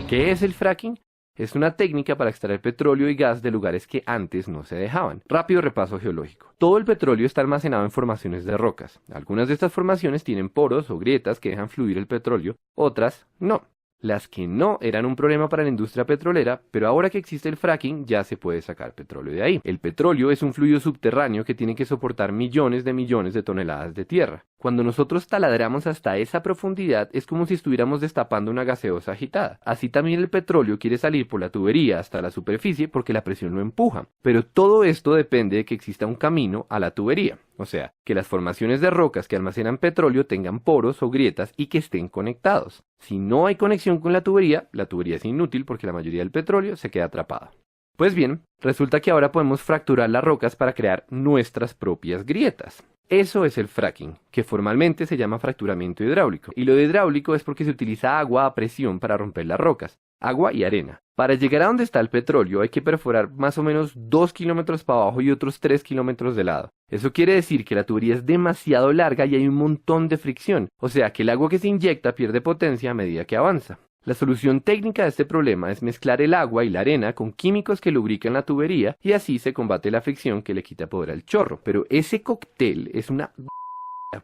¿Qué es el fracking? Es una técnica para extraer petróleo y gas de lugares que antes no se dejaban. Rápido repaso geológico. Todo el petróleo está almacenado en formaciones de rocas. Algunas de estas formaciones tienen poros o grietas que dejan fluir el petróleo, otras no. Las que no eran un problema para la industria petrolera, pero ahora que existe el fracking ya se puede sacar petróleo de ahí. El petróleo es un fluido subterráneo que tiene que soportar millones de toneladas de tierra. Cuando nosotros taladramos hasta esa profundidad es como si estuviéramos destapando una gaseosa agitada. Así también el petróleo quiere salir por la tubería hasta la superficie porque la presión lo empuja. Pero todo esto depende de que exista un camino a la tubería. O sea, que las formaciones de rocas que almacenan petróleo tengan poros o grietas y que estén conectados. Si no hay conexión con la tubería es inútil porque la mayoría del petróleo se queda atrapada. Pues bien, resulta que ahora podemos fracturar las rocas para crear nuestras propias grietas. Eso es el fracking, que formalmente se llama fracturamiento hidráulico. Y lo de hidráulico es porque se utiliza agua a presión para romper las rocas, agua y arena. Para llegar a donde está el petróleo hay que perforar más o menos 2 kilómetros para abajo y otros 3 kilómetros de lado. Eso quiere decir que la tubería es demasiado larga y hay un montón de fricción, o sea que el agua que se inyecta pierde potencia a medida que avanza. La solución técnica de este problema es mezclar el agua y la arena con químicos que lubrican la tubería y así se combate la fricción que le quita poder al chorro. Pero ese cóctel es una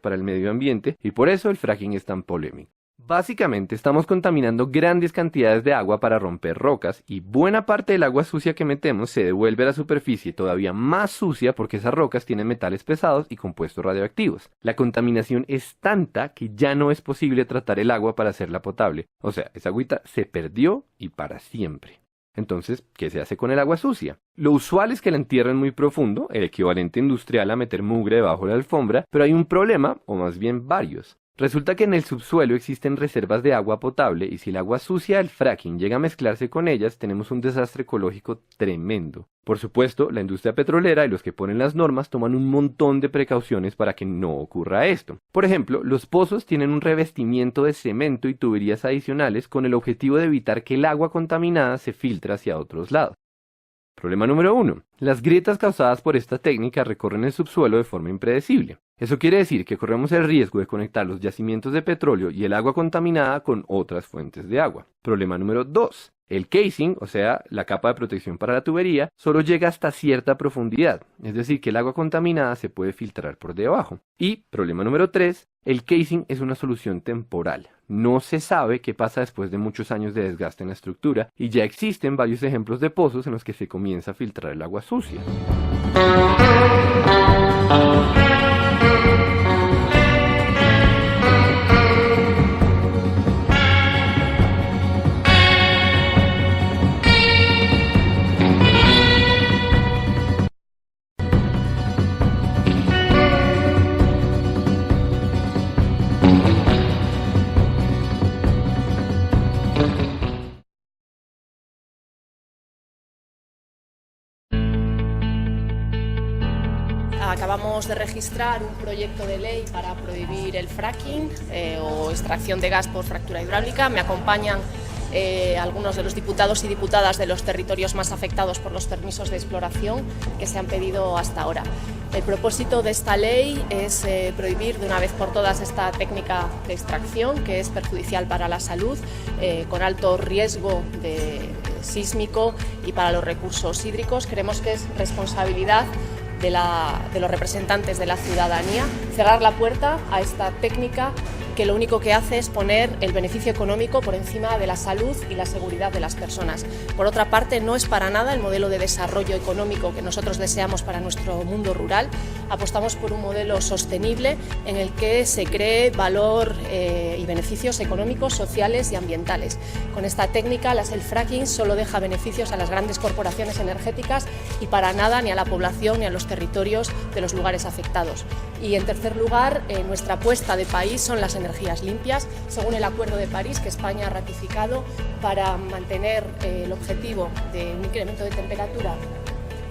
para el medio ambiente y por eso el fracking es tan polémico. Básicamente estamos contaminando grandes cantidades de agua para romper rocas y buena parte del agua sucia que metemos se devuelve a la superficie todavía más sucia porque esas rocas tienen metales pesados y compuestos radioactivos. La contaminación es tanta que ya no es posible tratar el agua para hacerla potable. O sea, esa agüita se perdió y para siempre. Entonces, ¿qué se hace con el agua sucia? Lo usual es que la entierren muy profundo, el equivalente industrial a meter mugre debajo de la alfombra, pero hay un problema, o más bien varios. Resulta que en el subsuelo existen reservas de agua potable y si el agua sucia del fracking llega a mezclarse con ellas, tenemos un desastre ecológico tremendo. Por supuesto, la industria petrolera y los que ponen las normas toman un montón de precauciones para que no ocurra esto. Por ejemplo, los pozos tienen un revestimiento de cemento y tuberías adicionales con el objetivo de evitar que el agua contaminada se filtre hacia otros lados. Problema número 1. Las grietas causadas por esta técnica recorren el subsuelo de forma impredecible. Eso quiere decir que corremos el riesgo de conectar los yacimientos de petróleo y el agua contaminada con otras fuentes de agua. Problema número 2. El casing, o sea, la capa de protección para la tubería, solo llega hasta cierta profundidad, es decir, que el agua contaminada se puede filtrar por debajo. Y, problema número 3, el casing es una solución temporal. No se sabe qué pasa después de muchos años de desgaste en la estructura, y ya existen varios ejemplos de pozos en los que se comienza a filtrar el agua sucia. Acabamos de registrar un proyecto de ley para prohibir el fracking o extracción de gas por fractura hidráulica. Me acompañan algunos de los diputados y diputadas de los territorios más afectados por los permisos de exploración que se han pedido hasta ahora. El propósito de esta ley es prohibir de una vez por todas esta técnica de extracción que es perjudicial para la salud, con alto riesgo sísmico y para los recursos hídricos. Creemos que es responsabilidad de los representantes de la ciudadanía cerrar la puerta a esta técnica que lo único que hace es poner el beneficio económico por encima de la salud y la seguridad de las personas. Por otra parte, no es para nada el modelo de desarrollo económico que nosotros deseamos para nuestro mundo rural. Apostamos por un modelo sostenible en el que se cree valor y beneficios económicos, sociales y ambientales. Con esta técnica, el fracking solo deja beneficios a las grandes corporaciones energéticas y para nada ni a la población ni a los territorios de los lugares afectados. Y en tercer lugar, nuestra apuesta de país son las energías limpias, según el Acuerdo de París que España ha ratificado para mantener el objetivo de un incremento de temperatura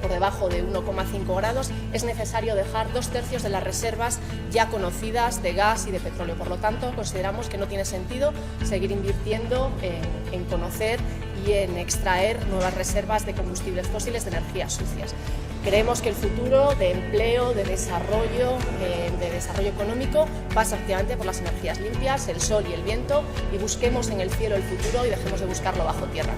por debajo de 1,5 grados, es necesario dejar 2/3 de las reservas ya conocidas de gas y de petróleo. Por lo tanto, consideramos que no tiene sentido seguir invirtiendo en conocer y en extraer nuevas reservas de combustibles fósiles de energías sucias. Creemos que el futuro de empleo, de desarrollo económico pasa efectivamente por las energías limpias, el sol y el viento, y busquemos en el cielo el futuro y dejemos de buscarlo bajo tierra.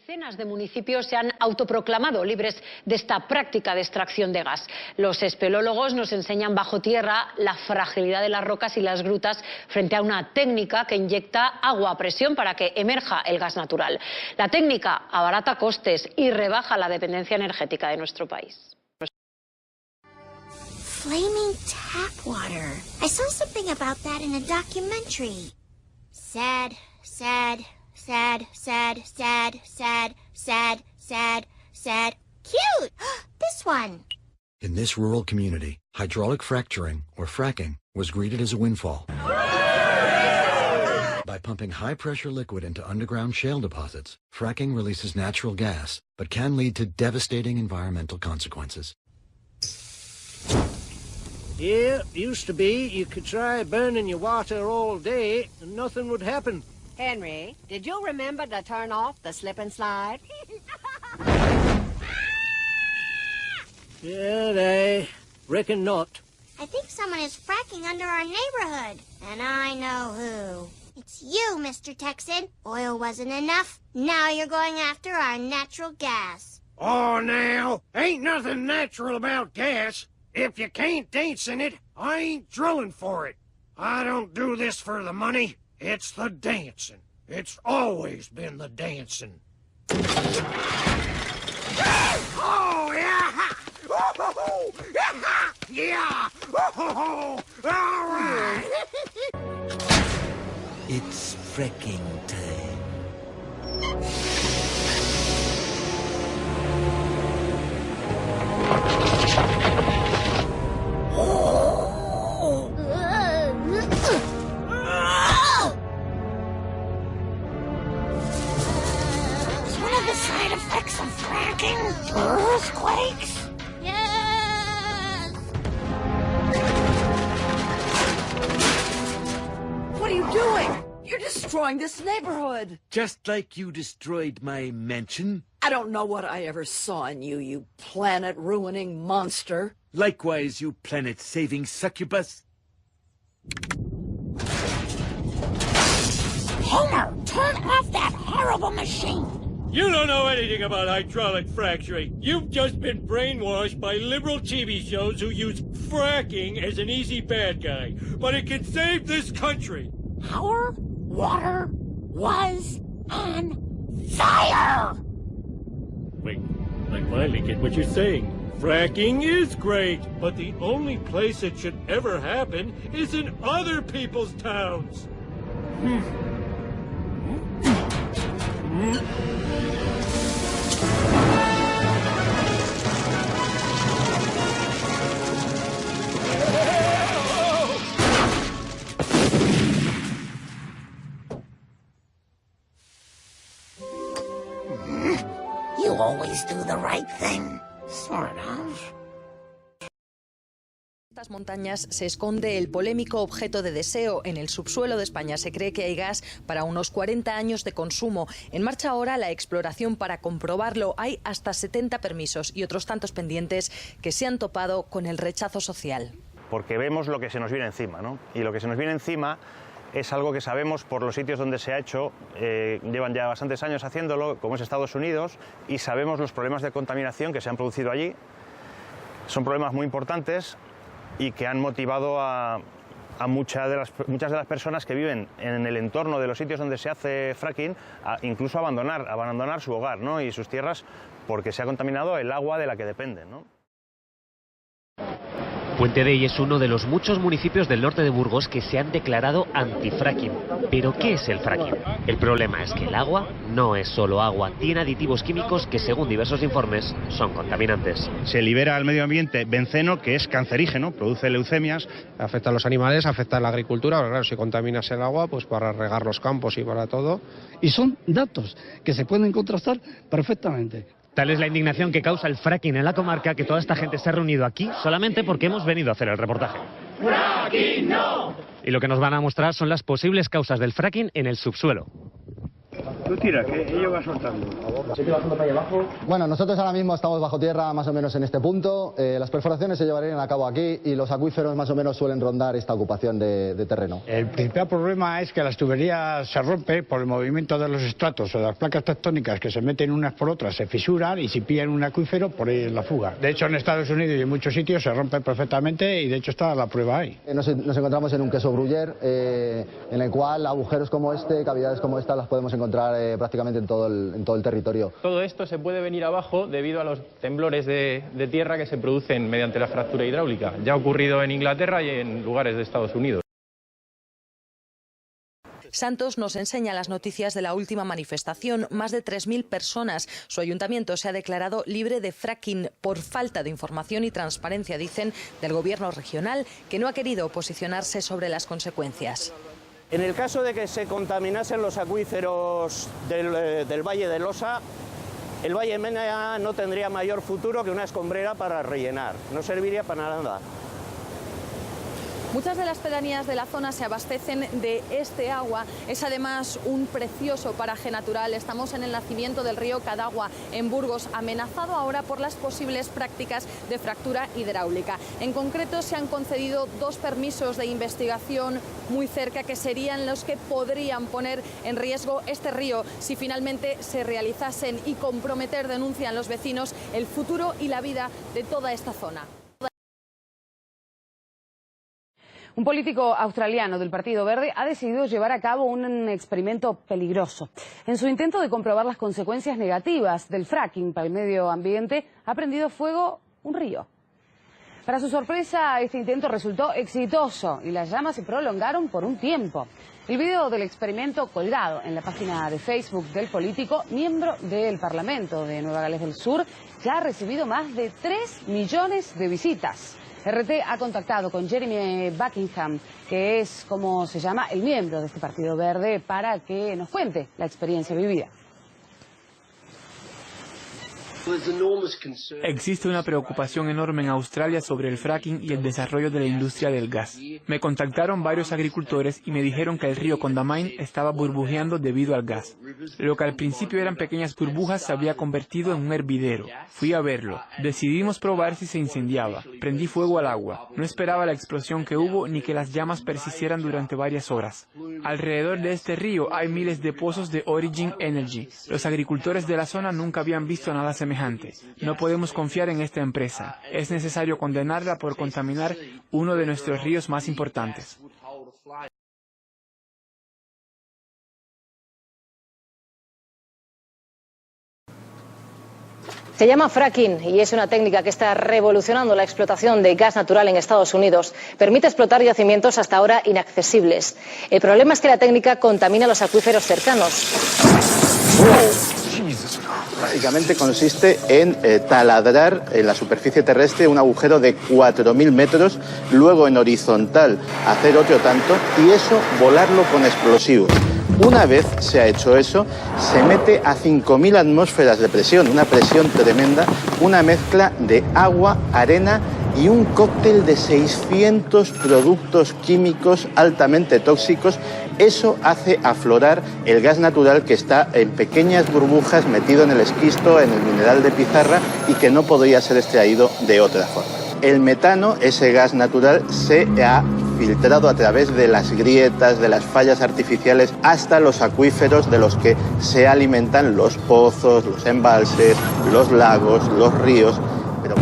Decenas de municipios se han autoproclamado libres de esta práctica de extracción de gas. Los espeleólogos nos enseñan bajo tierra la fragilidad de las rocas y las grutas frente a una técnica que inyecta agua a presión para que emerja el gas natural. La técnica abarata costes y rebaja la dependencia energética de nuestro país. Flaming tap water. I saw something about that in a documentary. Sad, sad. Sad, sad, sad, sad, sad, sad, sad. Cute! This one. In this rural community, hydraulic fracturing, or fracking, was greeted as a windfall. By pumping high-pressure liquid into underground shale deposits, fracking releases natural gas, but can lead to devastating environmental consequences. Yeah, used to be you could try burning your water all day and nothing would happen. Henry, did you remember to turn off the slip and slide? Yeah, I reckon not. I think someone is fracking under our neighborhood. And I know who. It's you, Mr. Texan. Oil wasn't enough. Now you're going after our natural gas. Oh, now, ain't nothing natural about gas. If you can't dance in it, I ain't drilling for it. I don't do this for the money. It's the dancing. It's always been the dancing. Oh, yeah! Oh, yeah! Oh, all right! It's fracking time. Side effects of fracking? Earthquakes? Yes! What are you doing? You're destroying this neighborhood. Just like you destroyed my mansion. I don't know what I ever saw in you, you planet-ruining monster. Likewise, you planet-saving succubus. Homer, turn off that horrible machine! You don't know anything about hydraulic fracturing. You've just been brainwashed by liberal TV shows who use fracking as an easy bad guy. But it can save this country. Our water was on fire! Wait, I finally get what you're saying. Fracking is great, but the only place it should ever happen is in other people's towns. You always do the right thing. Sort of. En estas montañas se esconde el polémico objeto de deseo. En el subsuelo de España se cree que hay gas para unos 40 años de consumo. En marcha ahora la exploración para comprobarlo. Hay hasta 70 permisos y otros tantos pendientes que se han topado con el rechazo social. Porque vemos lo que se nos viene encima, ¿no? Y lo que se nos viene encima es algo que sabemos por los sitios donde se ha hecho, llevan ya bastantes años haciéndolo, como es Estados Unidos, y sabemos los problemas de contaminación que se han producido allí. Son problemas muy importantes y que han motivado a muchas de las personas que viven en el entorno de los sitios donde se hace fracking, incluso a abandonar su hogar, ¿no? Y sus tierras, porque se ha contaminado el agua de la que dependen, ¿no? Puente Dei es uno de los muchos municipios del norte de Burgos que se han declarado anti-fracking. ¿Pero qué es el fracking? El problema es que el agua no es solo agua, tiene aditivos químicos que, según diversos informes, son contaminantes. Se libera al medio ambiente benceno, que es cancerígeno, produce leucemias. Afecta a los animales, afecta a la agricultura, pero claro, si contaminas el agua, pues para regar los campos y para todo. Y son datos que se pueden contrastar perfectamente. Tal es la indignación que causa el fracking en la comarca que toda esta gente se ha reunido aquí solamente porque hemos venido a hacer el reportaje. ¡Fracking no! Y lo que nos van a mostrar son las posibles causas del fracking en el subsuelo. Tú tira, que ello va soltando. Bueno, nosotros ahora mismo estamos bajo tierra más o menos en este punto. Las perforaciones se llevarían a cabo aquí y los acuíferos más o menos suelen rondar esta ocupación de terreno. El principal problema es que las tuberías se rompen por el movimiento de los estratos o de las placas tectónicas que se meten unas por otras, se fisuran y si pillan un acuífero por ahí es la fuga. De hecho, en Estados Unidos y en muchos sitios se rompen perfectamente y de hecho está la prueba ahí. Nos encontramos en un queso Gruyère en el cual agujeros como este, cavidades como esta las podemos encontrar prácticamente en todo el territorio. Todo esto se puede venir abajo debido a los temblores de tierra que se producen mediante la fractura hidráulica. Ya ha ocurrido en Inglaterra y en lugares de Estados Unidos. Santos nos enseña las noticias de la última manifestación. Más de 3.000 personas. Su ayuntamiento se ha declarado libre de fracking por falta de información y transparencia, dicen, del gobierno regional, que no ha querido posicionarse sobre las consecuencias. En el caso de que se contaminasen los acuíferos del Valle de Losa, el Valle Mena no tendría mayor futuro que una escombrera para rellenar. No serviría para nada. Muchas de las pedanías de la zona se abastecen de este agua. Es además un precioso paraje natural. Estamos en el nacimiento del río Cadagua, en Burgos, amenazado ahora por las posibles prácticas de fractura hidráulica. En concreto, se han concedido 2 permisos de investigación muy cerca, que serían los que podrían poner en riesgo este río si finalmente se realizasen y comprometer, denuncian los vecinos, el futuro y la vida de toda esta zona. Un político australiano del Partido Verde ha decidido llevar a cabo un experimento peligroso. En su intento de comprobar las consecuencias negativas del fracking para el medio ambiente, ha prendido fuego un río. Para su sorpresa, este intento resultó exitoso y las llamas se prolongaron por un tiempo. El video del experimento, colgado en la página de Facebook del político, miembro del Parlamento de Nueva Gales del Sur, ya ha recibido más de 3 millones de visitas. RT ha contactado con Jeremy Buckingham, que es, como se llama, el miembro de este Partido Verde, para que nos cuente la experiencia vivida. Existe una preocupación enorme en Australia sobre el fracking y el desarrollo de la industria del gas. Me contactaron varios agricultores y me dijeron que el río Condamine estaba burbujeando debido al gas. Lo que al principio eran pequeñas burbujas se había convertido en un hervidero. Fui a verlo. Decidimos probar si se incendiaba. Prendí fuego al agua. No esperaba la explosión que hubo ni que las llamas persistieran durante varias horas. Alrededor de este río hay miles de pozos de Origin Energy. Los agricultores de la zona nunca habían visto nada semejante. No podemos confiar en esta empresa. Es necesario condenarla por contaminar uno de nuestros ríos más importantes. Se llama fracking y es una técnica que está revolucionando la explotación de gas natural en Estados Unidos. Permite explotar yacimientos hasta ahora inaccesibles. El problema es que la técnica contamina los acuíferos cercanos. Básicamente consiste en taladrar en la superficie terrestre un agujero de 4.000 metros, luego en horizontal hacer otro tanto y eso volarlo con explosivos. Una vez se ha hecho eso, se mete a 5.000 atmósferas de presión, una presión tremenda, una mezcla de agua, arena y un cóctel de 600 productos químicos altamente tóxicos. Eso hace aflorar el gas natural que está en pequeñas burbujas metido en el esquisto, en el mineral de pizarra y que no podría ser extraído de otra forma. El metano, ese gas natural, se ha filtrado a través de las grietas, de las fallas artificiales, hasta los acuíferos de los que se alimentan los pozos, los embalses, los lagos, los ríos. Pero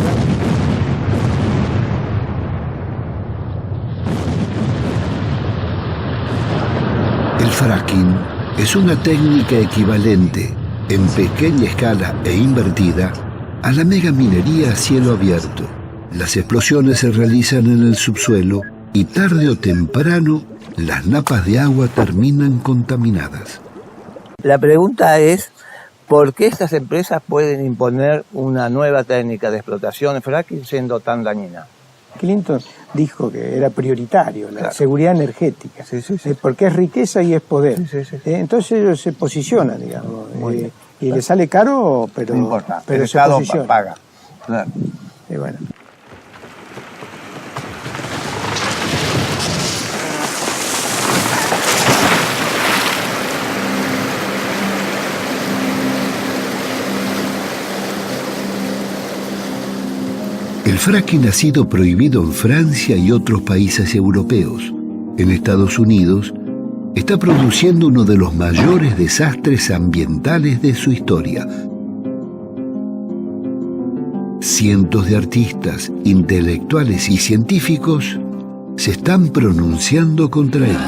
el fracking es una técnica equivalente, en pequeña escala e invertida, a la megaminería a cielo abierto, Las explosiones se realizan en el subsuelo y tarde o temprano las napas de agua terminan contaminadas. La pregunta es, ¿por qué estas empresas pueden imponer una nueva técnica de explotación de fracking siendo tan dañina? Clinton dijo que era prioritario la seguridad energética, porque es riqueza y es poder. Entonces ellos se posicionan, digamos, y le sale caro, pero, no importa, pero el se Estado posiciona. paga. Claro. Y bueno. El fracking ha sido prohibido en Francia y otros países europeos. En Estados Unidos está produciendo uno de los mayores desastres ambientales de su historia. Cientos de artistas, intelectuales y científicos se están pronunciando contra él.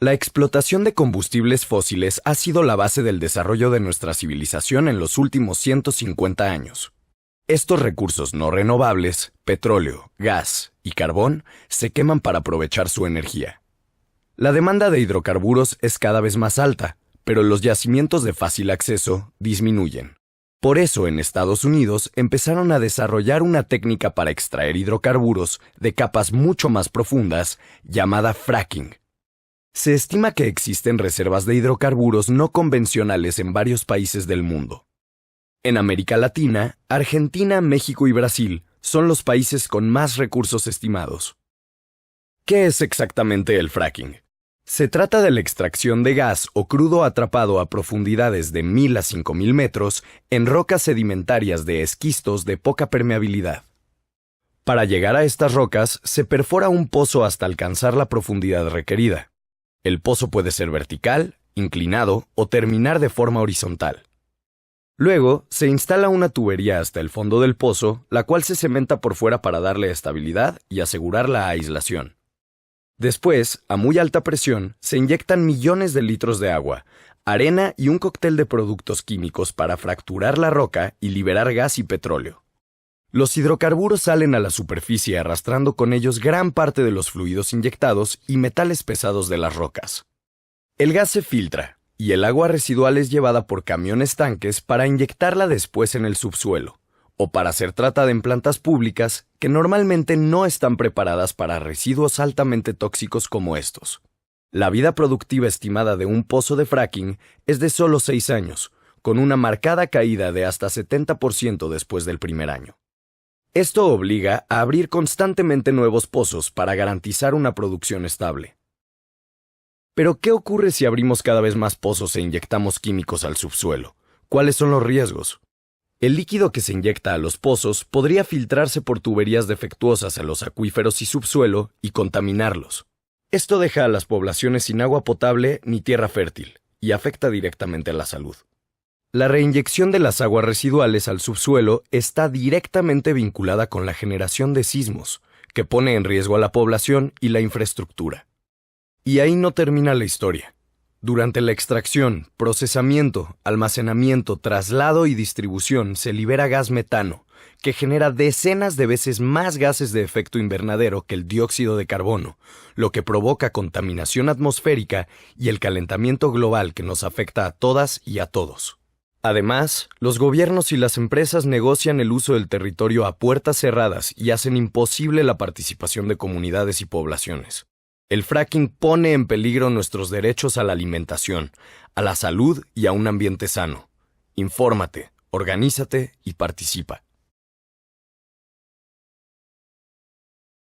La explotación de combustibles fósiles ha sido la base del desarrollo de nuestra civilización en los últimos 150 años. Estos recursos no renovables, petróleo, gas y carbón, se queman para aprovechar su energía. La demanda de hidrocarburos es cada vez más alta, pero los yacimientos de fácil acceso disminuyen. Por eso, en Estados Unidos empezaron a desarrollar una técnica para extraer hidrocarburos de capas mucho más profundas, llamada fracking. Se estima que existen reservas de hidrocarburos no convencionales en varios países del mundo. En América Latina, Argentina, México y Brasil son los países con más recursos estimados. ¿Qué es exactamente el fracking? Se trata de la extracción de gas o crudo atrapado a profundidades de 1000 a 5000 metros en rocas sedimentarias de esquistos de poca permeabilidad. Para llegar a estas rocas, se perfora un pozo hasta alcanzar la profundidad requerida. El pozo puede ser vertical, inclinado o terminar de forma horizontal. Luego, se instala una tubería hasta el fondo del pozo, la cual se cementa por fuera para darle estabilidad y asegurar la aislación. Después, a muy alta presión, se inyectan millones de litros de agua, arena y un cóctel de productos químicos para fracturar la roca y liberar gas y petróleo. Los hidrocarburos salen a la superficie arrastrando con ellos gran parte de los fluidos inyectados y metales pesados de las rocas. El gas se filtra y el agua residual es llevada por camiones tanques para inyectarla después en el subsuelo, o para ser tratada en plantas públicas que normalmente no están preparadas para residuos altamente tóxicos como estos. La vida productiva estimada de un pozo de fracking es de solo 6 años, con una marcada caída de hasta 70% después del primer año. Esto obliga a abrir constantemente nuevos pozos para garantizar una producción estable. Pero, ¿qué ocurre si abrimos cada vez más pozos e inyectamos químicos al subsuelo? ¿Cuáles son los riesgos? El líquido que se inyecta a los pozos podría filtrarse por tuberías defectuosas a los acuíferos y subsuelo y contaminarlos. Esto deja a las poblaciones sin agua potable ni tierra fértil y afecta directamente a la salud. La reinyección de las aguas residuales al subsuelo está directamente vinculada con la generación de sismos, que pone en riesgo a la población y la infraestructura. Y ahí no termina la historia. Durante la extracción, procesamiento, almacenamiento, traslado y distribución se libera gas metano, que genera decenas de veces más gases de efecto invernadero que el dióxido de carbono, lo que provoca contaminación atmosférica y el calentamiento global que nos afecta a todas y a todos. Además, los gobiernos y las empresas negocian el uso del territorio a puertas cerradas y hacen imposible la participación de comunidades y poblaciones. El fracking pone en peligro nuestros derechos a la alimentación, a la salud y a un ambiente sano. Infórmate, organízate y participa.